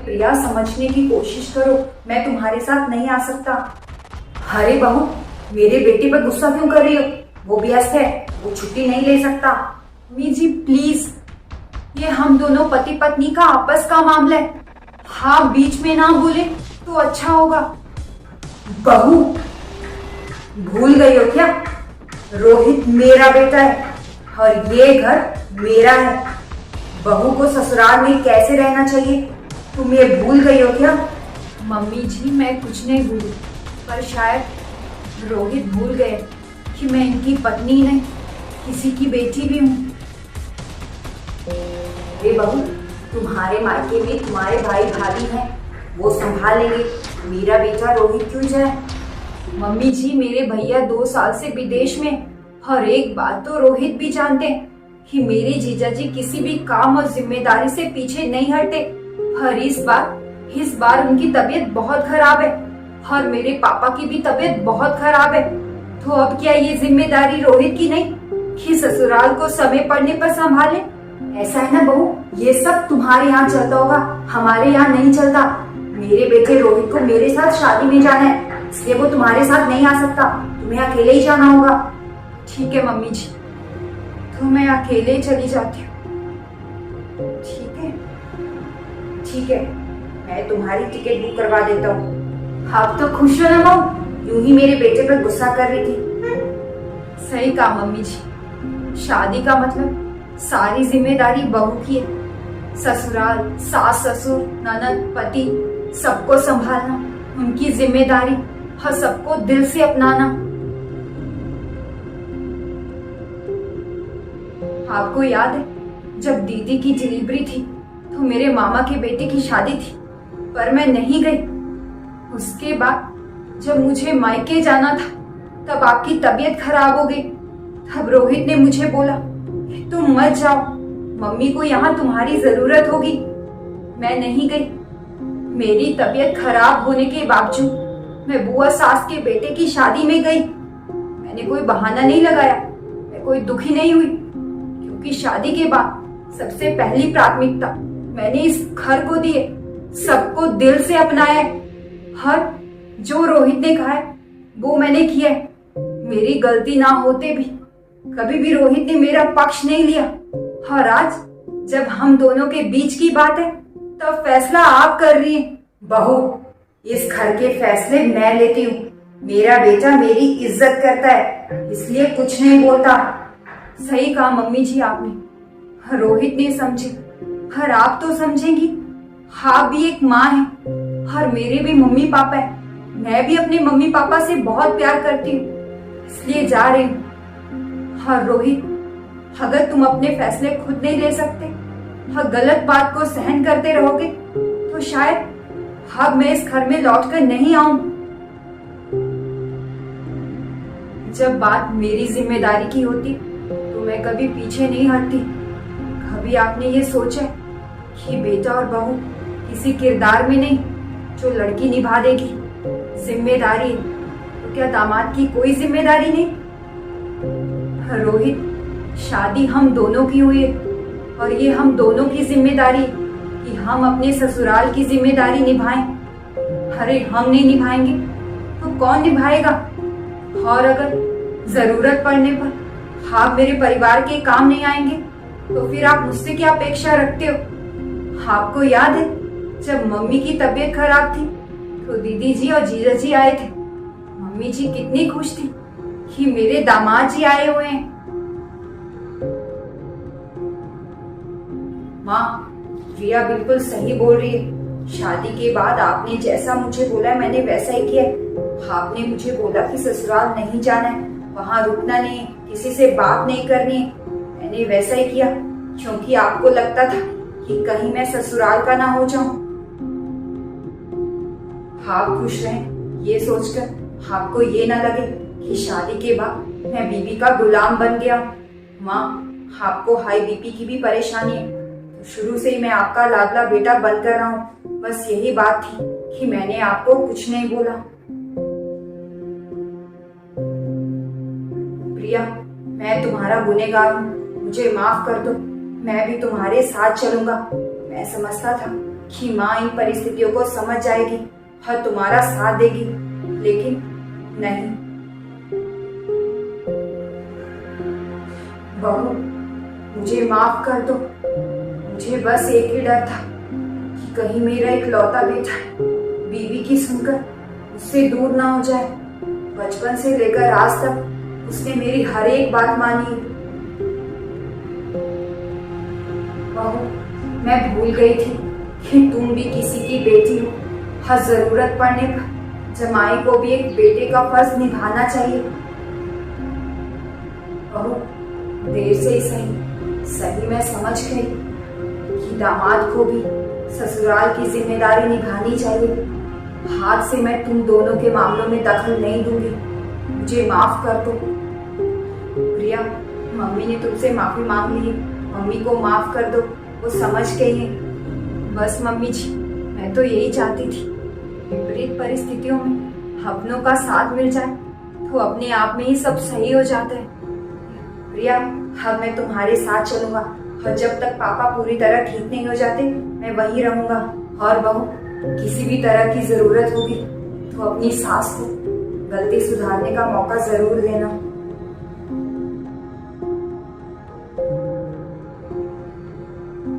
प्रिया, समझने की कोशिश करो, मैं तुम्हारे साथ नहीं आ सकता। अरे बहू, मेरे बेटे पर गुस्सा क्यों कर रही हो? वो व्यस्त है, वो छुट्टी नहीं ले सकता। अम्मी जी प्लीज, ये हम दोनों पति पत्नी का आपस का मामला है। हाँ, बीच में ना बोले तो अच्छा होगा। बहू, भूल गई हो क्या? रोहित मेरा बेटा है और ये घर मेरा है। बहू को ससुराल में कैसे रहना चाहिए, तुम ये भूल गई हो क्या? मम्मी जी, मैं कुछ नहीं भूली, पर शायद रोहित भूल गए कि मैं इनकी पत्नी नहीं, किसी की बेटी भी हूँ। अरे बहू, तुम्हारे मायके में तुम्हारे भाई भाभी हैं, वो संभाल लेंगे। मेरा बेटा रोहित क्यों जाए? मम्मी जी, मेरे भैया 2 साल से विदेश में, और एक बात तो रोहित भी जानते हैं कि मेरे जीजा जी किसी भी काम और जिम्मेदारी से पीछे नहीं हटते। और इस बार उनकी तबीयत बहुत खराब है और मेरे पापा की भी तबीयत बहुत खराब है। तो अब क्या ये जिम्मेदारी रोहित की नहीं कि ससुराल को समय पड़ने पर संभाले? ऐसा है ना बहू, ये सब तुम्हारे यहाँ चलता होगा, हमारे यहाँ नहीं चलता। मेरे बेटे रोहित को मेरे साथ शादी में जाना है, इसलिए वो तुम्हारे साथ नहीं आ सकता, तुम्हें अकेले ही जाना होगा। ठीक है मम्मी जी, तो मैं अकेले चली जाती हूँ। ठीक है, मैं तुम्हारी टिकट बुक करवा देता हूँ। आप तो खुश हो ना बहू, यूं ही मेरे बेटे पर गुस्सा कर रही थी। सही कहा मम्मी जी, शादी का मतलब सारी जिम्मेदारी बहू की है। ससुराल, सास ससुर, ननद, पति, सबको संभालना उनकी जिम्मेदारी और सबको दिल से अपनाना। आपको याद है जब दीदी की डिलीवरी थी तो मेरे मामा के बेटे की शादी थी, पर मैं नहीं गई। उसके बाद जब मुझे मायके जाना था तब आपकी तबीयत खराब हो गई। तब रोहित ने मुझे बोला तुम मत जाओ, मम्मी को यहाँ तुम्हारी जरूरत होगी। मैं नहीं गई। मेरी तबीयत खराब होने के बावजूद मैं बुआ सास के बेटे की शादी में गई। मैंने कोई बहाना नहीं लगाया, मैं कोई दुखी नहीं हुई, क्योंकि शादी के बाद सबसे पहली प्राथमिकता मैंने इस घर को दी है, सबको दिल से अपनाया है। हर जो रोहित ने कहा है वो मैंने किया है। मेरी गलती ना होते भी कभी भी रोहित ने मेरा पक्ष नहीं लिया। और आज जब हम दोनों के बीच की बात है तब फैसला आप कर रही हैं। बहू, इस घर के फैसले मैं लेती हूँ। मेरा बेटा मेरी इज्जत करता है, इसलिए कुछ नहीं बोलता। सही कहा मम्मी जी आपने। रोहित ने समझे, और आप तो समझेंगी। आप भी एक माँ हैं और मेरे भी मम्मी पापा है। मैं भी अपने मम्मी पापा से बहुत प्यार करती हूँ, इसलिए जा रही हूँ। और रोहित, अगर तुम अपने फैसले खुद नहीं ले सकते और गलत बात को सहन करते रहोगे तो शायद अब मैं इस घर में लौटकर नहीं आऊं। जब बात मेरी जिम्मेदारी की होती तो मैं कभी पीछे नहीं हटती। कभी आपने ये सोचा कि बेटा और बहू किसी किरदार में नहीं जो लड़की निभा देगी? जिम्मेदारी तो क्या दामाद की कोई जिम्मेदारी नहीं? रोहित, शादी हम दोनों की हुई है और ये हम दोनों की जिम्मेदारी कि हम अपने ससुराल की जिम्मेदारी निभाएं। अरे हम नहीं निभाएंगे तो कौन निभाएगा? और अगर जरूरत पड़ने पर आप मेरे परिवार के काम नहीं आएंगे तो फिर आप मुझसे क्या अपेक्षा रखते हो? आपको याद है जब मम्मी की तबीयत खराब थी तो दीदी जी और जीजा जी आए थे। मम्मी जी कितनी खुश थी कि मेरे दामाद जी आए हुए हैं। माँ, प्रिया बिल्कुल सही बोल रही है। शादी के बाद आपने जैसा मुझे बोला मैंने वैसा ही किया। आपने मुझे बोला कि ससुराल नहीं जाना है, वहाँ रुकना नहीं है, किसी से बात नहीं करनी है। मैंने वैसा ही किया क्योंकि आपको लगता था कि कहीं मैं ससुराल का ना हो जाऊं। आप खुश रहें ये सोचकर आपको ये ना लगे कि शादी के बाद मैं बीबी का गुलाम बन गया। माँ, आपको हाई बीपी की भी परेशानी है, तो शुरू से ही मैं आपका लाडला बेटा बनकर रहा हूँ। बस यही बात थी कि मैंने आपको कुछ नहीं बोला। प्रिया, मैं तुम्हारा गुनहगार हूँ, मुझे माफ कर दो। मैं भी तुम्हारे साथ चलूंगा। मैं समझता था कि माँ इन परिस्थितियों को समझ जाएगी और तुम्हारा साथ देगी, लेकिन नहीं। बहू, मुझे माफ कर दो। मुझे बस एक ही डर था कि कहीं मेरा इकलौता बेटा बीवी की सुनकर उससे दूर ना हो जाए। बचपन से लेकर आज तक उसने मेरी हर एक बात मानी। बहू, मैं भूल गई थी कि तुम भी किसी की बेटी हो। हर जरूरत पड़ने पर जमाई को भी एक बेटे का फर्ज निभाना चाहिए। बहू, देर से ही सही मैं समझ गई कि दामाद को भी ससुराल की जिम्मेदारी निभानी चाहिए। हाथ से मैं तुम दोनों के मामलों में दखल नहीं दूंगी। मुझे माफ कर दो। प्रिया, मम्मी ने तुमसे माफी मांग ली है। मम्मी को माफ कर दो, वो समझ गई है। बस मम्मी जी, मैं तो यही चाहती थी, विपरीत परिस्थितियों में अपनों का साथ मिल जाए तो अपने आप में ही सब सही हो जाता है। प्रिया, अब मैं तुम्हारे साथ चलूंगा और जब तक पापा पूरी तरह ठीक नहीं हो जाते मैं वहीं रहूंगा। और बहू, किसी भी तरह की जरूरत होगी तो अपनी सास को गलती सुधारने का मौका जरूर देना।